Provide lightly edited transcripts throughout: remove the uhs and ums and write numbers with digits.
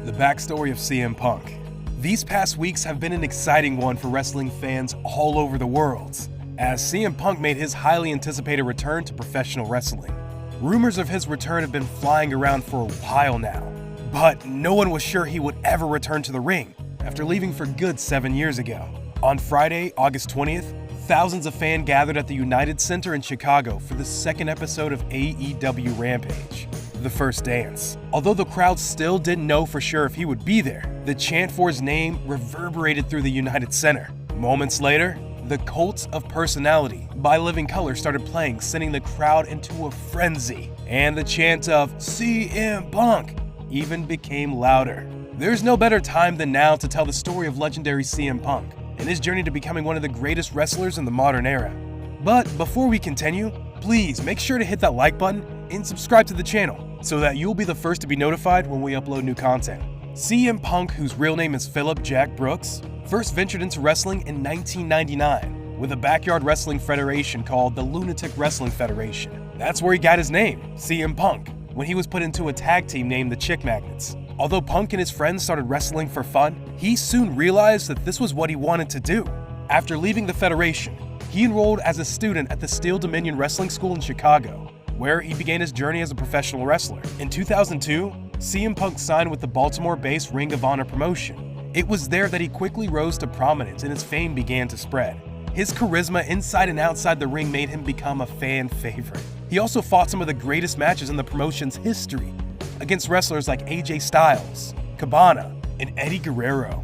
The backstory of CM Punk. These past weeks have been an exciting one for wrestling fans all over the world, as CM Punk made his highly anticipated return to professional wrestling. Rumors of his return have been flying around for a while now, but no one was sure he would ever return to the ring after leaving for good 7 years ago. On Friday, August 20th, thousands of fans gathered at the United Center in Chicago for the second episode of AEW Rampage, The First Dance. Although the crowd still didn't know for sure if he would be there, the chant for his name reverberated through the United Center. Moments later, The Cult of Personality by Living Colour started playing, sending the crowd into a frenzy, and the chant of CM Punk even became louder. There's no better time than now to tell the story of legendary CM Punk and his journey to becoming one of the greatest wrestlers in the modern era. But before we continue, please make sure to hit that like button and subscribe to the channel so that you'll be the first to be notified when we upload new content. CM Punk, whose real name is Philip Jack Brooks, first ventured into wrestling in 1999 with a backyard wrestling federation called the Lunatic Wrestling Federation. That's where he got his name, CM Punk, when he was put into a tag team named the Chick Magnets. Although Punk and his friends started wrestling for fun, he soon realized that this was what he wanted to do. After leaving the federation, he enrolled as a student at the Steel Dominion Wrestling School in Chicago, where he began his journey as a professional wrestler. In 2002, CM Punk signed with the Baltimore-based Ring of Honor promotion. It was there that he quickly rose to prominence and his fame began to spread. His charisma inside and outside the ring made him become a fan favorite. He also fought some of the greatest matches in the promotion's history against wrestlers like AJ Styles, Cabana, and Eddie Guerrero.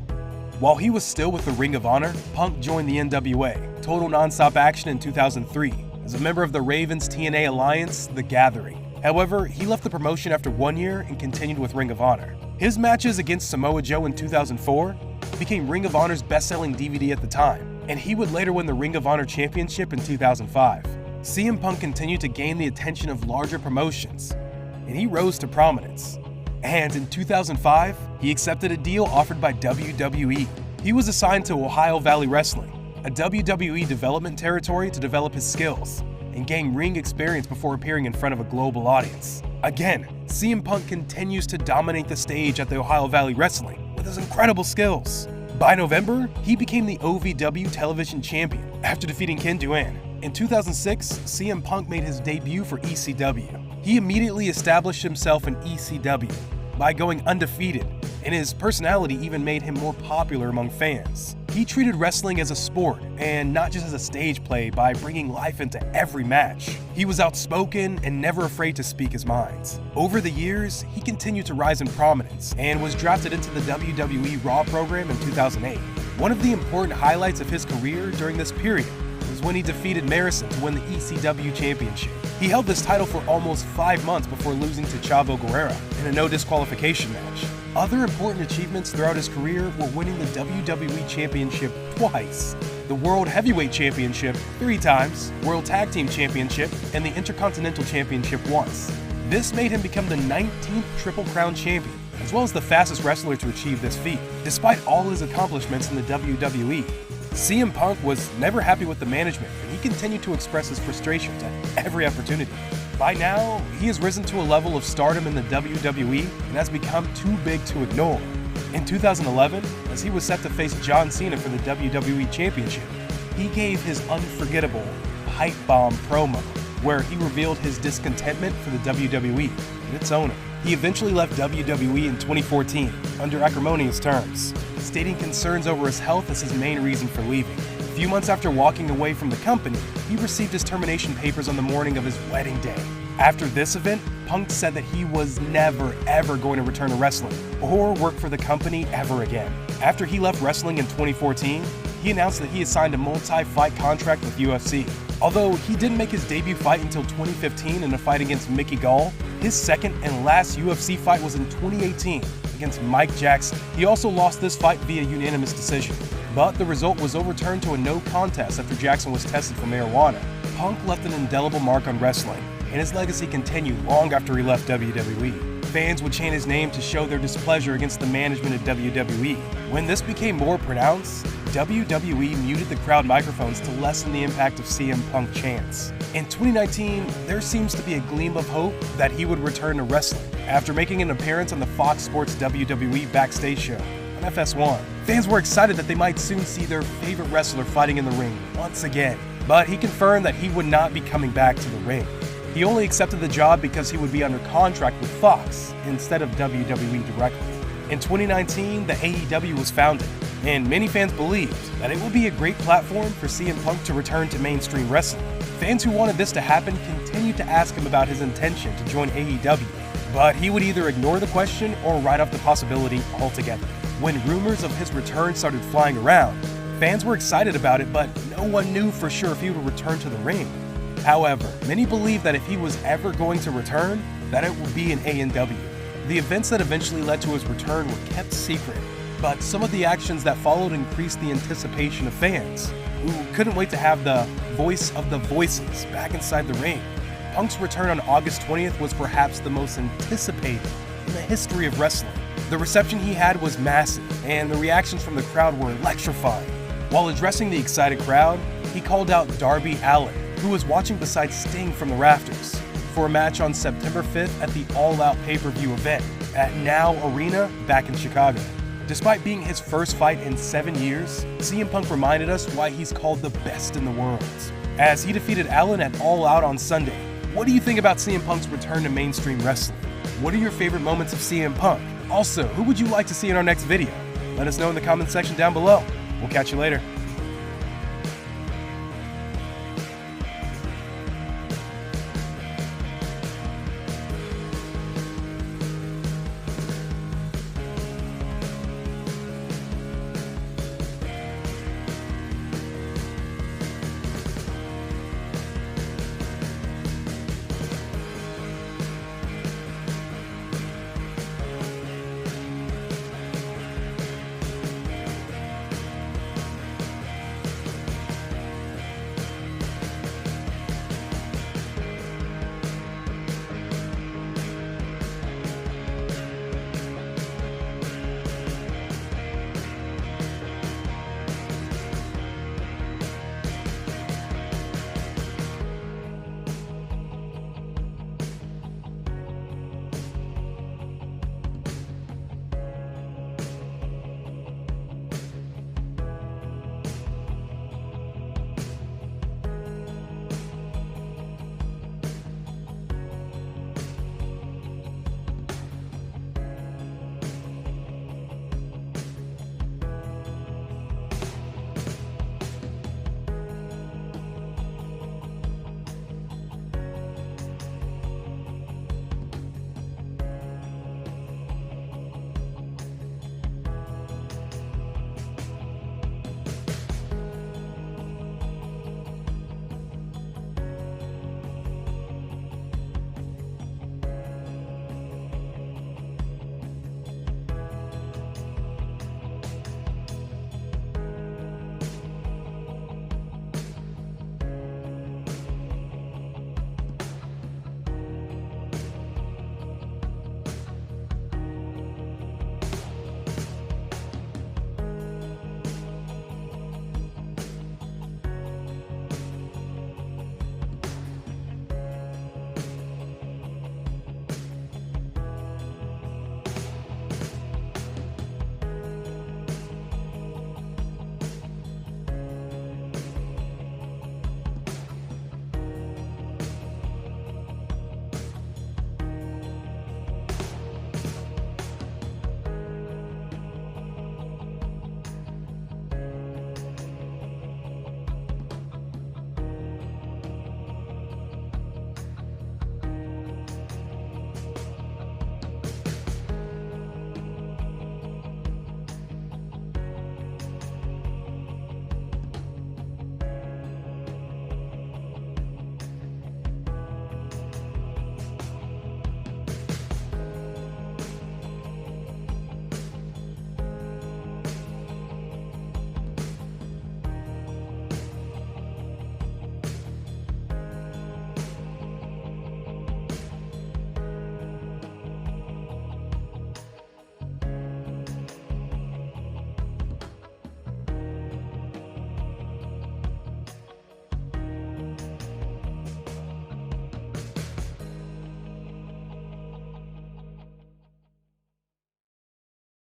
While he was still with the Ring of Honor, Punk joined the NWA, Total Nonstop Action, in 2003 as a member of the Ravens TNA alliance, The Gathering. However, he left the promotion after 1 year and continued with Ring of Honor. His matches against Samoa Joe in 2004 became Ring of Honor's best-selling DVD at the time, and he would later win the Ring of Honor Championship in 2005. CM Punk continued to gain the attention of larger promotions, and he rose to prominence. And in 2005, he accepted a deal offered by WWE. He was assigned to Ohio Valley Wrestling, a WWE development territory, to develop his skills and gain ring experience before appearing in front of a global audience. Again, CM Punk continues to dominate the stage at the Ohio Valley Wrestling with his incredible skills. By November, he became the OVW television champion after defeating Ken Duane. In 2006, CM Punk made his debut for ECW. He immediately established himself in ECW by going undefeated, and his personality even made him more popular among fans. He treated wrestling as a sport and not just as a stage play by bringing life into every match. He was outspoken and never afraid to speak his mind. Over the years, he continued to rise in prominence and was drafted into the WWE Raw program in 2008. One of the important highlights of his career during this period was when he defeated Morrison to win the ECW championship. He held this title for almost 5 months before losing to Chavo Guerrero in a no disqualification match. Other important achievements throughout his career were winning the WWE Championship twice, the World Heavyweight Championship 3 times, World Tag Team Championship, and the Intercontinental Championship once. This made him become the 19th Triple Crown champion, as well as the fastest wrestler to achieve this feat. Despite all his accomplishments in the WWE, CM Punk was never happy with the management, and he continued to express his frustrations at every opportunity. By now, he has risen to a level of stardom in the WWE and has become too big to ignore. In 2011, as he was set to face John Cena for the WWE Championship, he gave his unforgettable pipe bomb promo, where he revealed his discontentment for the WWE and its owner. He eventually left WWE in 2014 under acrimonious terms, stating concerns over his health as his main reason for leaving. A few months after walking away from the company, he received his termination papers on the morning of his wedding day. After this event, Punk said that he was never ever going to return to wrestling or work for the company ever again. After he left wrestling in 2014, he announced that he had signed a multi-fight contract with UFC. Although he didn't make his debut fight until 2015 in a fight against Mickey Gall, his second and last UFC fight was in 2018 against Mike Jackson. He also lost this fight via unanimous decision, but the result was overturned to a no contest after Jackson was tested for marijuana. Punk left an indelible mark on wrestling, and his legacy continued long after he left WWE. Fans would chant his name to show their displeasure against the management of WWE. When this became more pronounced, WWE muted the crowd microphones to lessen the impact of CM Punk chants. In 2019, there seems to be a gleam of hope that he would return to wrestling. After making an appearance on the Fox Sports WWE Backstage show on FS1, fans were excited that they might soon see their favorite wrestler fighting in the ring once again. But he confirmed that he would not be coming back to the ring. He only accepted the job because he would be under contract with Fox instead of WWE directly. In 2019, the AEW was founded, and many fans believed that it would be a great platform for CM Punk to return to mainstream wrestling. Fans who wanted this to happen continued to ask him about his intention to join AEW, but he would either ignore the question or write off the possibility altogether. When rumors of his return started flying around, fans were excited about it, but no one knew for sure if he would return to the ring. However, many believed that if he was ever going to return, that it would be in AEW. The events that eventually led to his return were kept secret, but some of the actions that followed increased the anticipation of fans, who couldn't wait to have the voice of the voices back inside the ring. Punk's return on August 20th was perhaps the most anticipated in the history of wrestling. The reception he had was massive, and the reactions from the crowd were electrifying. While addressing the excited crowd, he called out Darby Allin, who was watching beside Sting from the rafters, for a match on September 5th at the All Out pay-per-view event at Now Arena back in Chicago. Despite being his first fight in 7 years, CM Punk reminded us why he's called the best in the world, as he defeated Allin at All Out on Sunday. What do you think about CM Punk's return to mainstream wrestling? What are your favorite moments of CM Punk? Also, who would you like to see in our next video? Let us know in the comment section down below. We'll catch you later.